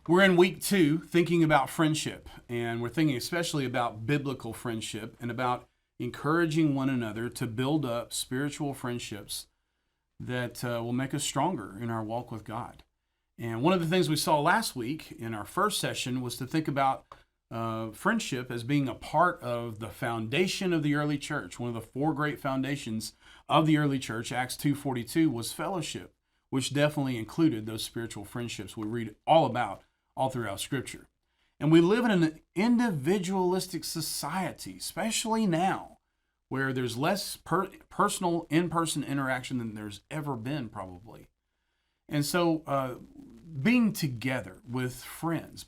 We're in week 2 thinking about friendship, and we're thinking especially about biblical friendship and about encouraging one another to build up spiritual friendships that will make us stronger in our walk with God. And one of the things we saw last week in our first session was to think about friendship as being a part of the foundation of the early church. One of the 4 great foundations of the early church, Acts 2:42, was fellowship, which definitely included those spiritual friendships we read all about all throughout Scripture. And we live in an individualistic society, especially now, where there's less personal in-person interaction than there's ever been, probably. And so being together with friends,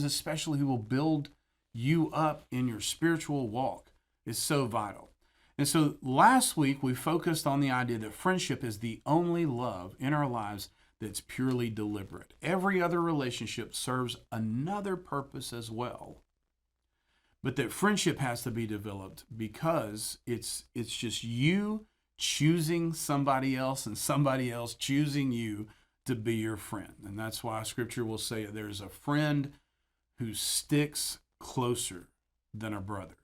especially who will build you up in your spiritual walk, is so vital. And so last week, we focused on the idea that friendship is the only love in our lives that's purely deliberate. Every other relationship serves another purpose as well. But that friendship has to be developed because it's just you choosing somebody else and somebody else choosing you to be your friend. And that's why Scripture will say there's a friend who sticks closer than a brother.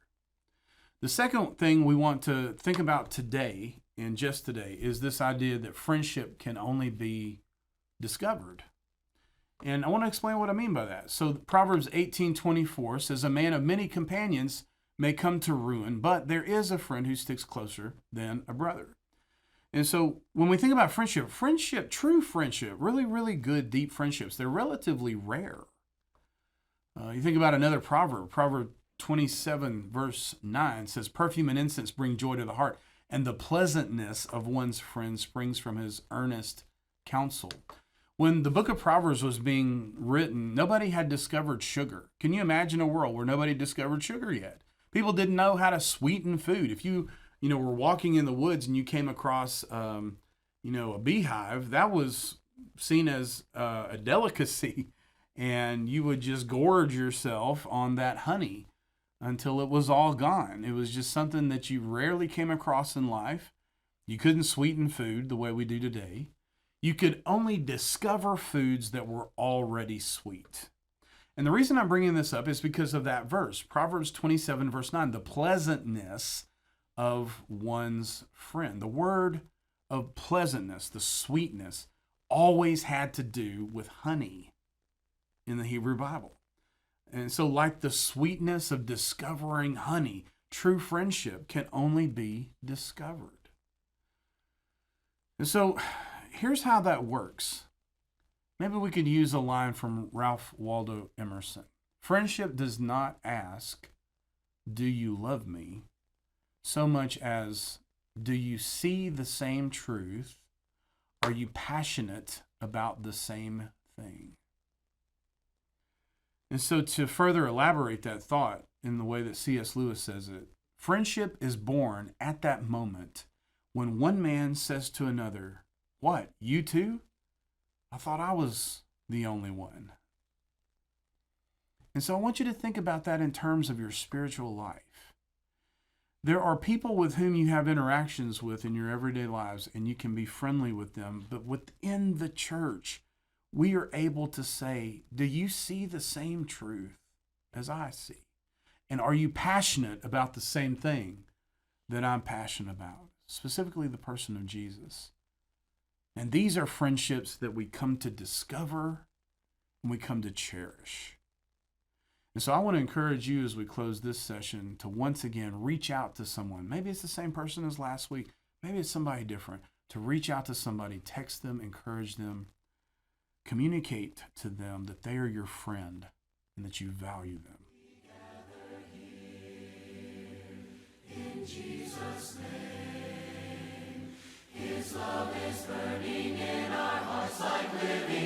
The second thing we want to think about today, and just today, is this idea that friendship can only be discovered. And I want to explain what I mean by that. So Proverbs 18:24 says, "A man of many companions may come to ruin, but there is a friend who sticks closer than a brother." And so when we think about friendship, true friendship, really, really good, deep friendships, they're relatively rare. You think about another proverb, Proverb 27 verse 9 says, "Perfume and incense bring joy to the heart, and the pleasantness of one's friend springs from his earnest counsel." When the book of Proverbs was being written, nobody had discovered sugar. Can you imagine a world where nobody discovered sugar yet? People didn't know how to sweeten food. If you were walking in the woods and you came across, a beehive, that was seen as a delicacy, and you would just gorge yourself on that honey until it was all gone. It was just something that you rarely came across in life. You couldn't sweeten food the way we do today. You could only discover foods that were already sweet. And the reason I'm bringing this up is because of that verse, Proverbs 27, verse 9, the pleasantness of one's friend. The word of pleasantness, the sweetness, always had to do with honey in the Hebrew Bible. And so like the sweetness of discovering honey, true friendship can only be discovered. And so here's how that works. Maybe we could use a line from Ralph Waldo Emerson. Friendship does not ask, "Do you love me?" so much as, "Do you see the same truth? Are you passionate about the same thing?" And so to further elaborate that thought in the way that C.S. Lewis says it, friendship is born at that moment when one man says to another, "What, you too? I thought I was the only one." And so I want you to think about that in terms of your spiritual life. There are people with whom you have interactions with in your everyday lives, and you can be friendly with them. But within the church, we are able to say, "Do you see the same truth as I see? And are you passionate about the same thing that I'm passionate about?" Specifically the person of Jesus. And these are friendships that we come to discover and we come to cherish. And so I want to encourage you as we close this session to once again reach out to someone. Maybe it's the same person as last week. Maybe it's somebody different. To reach out to somebody, text them, encourage them, communicate to them that they are your friend and that you value them. In Jesus' name, His love is burning in our hearts like living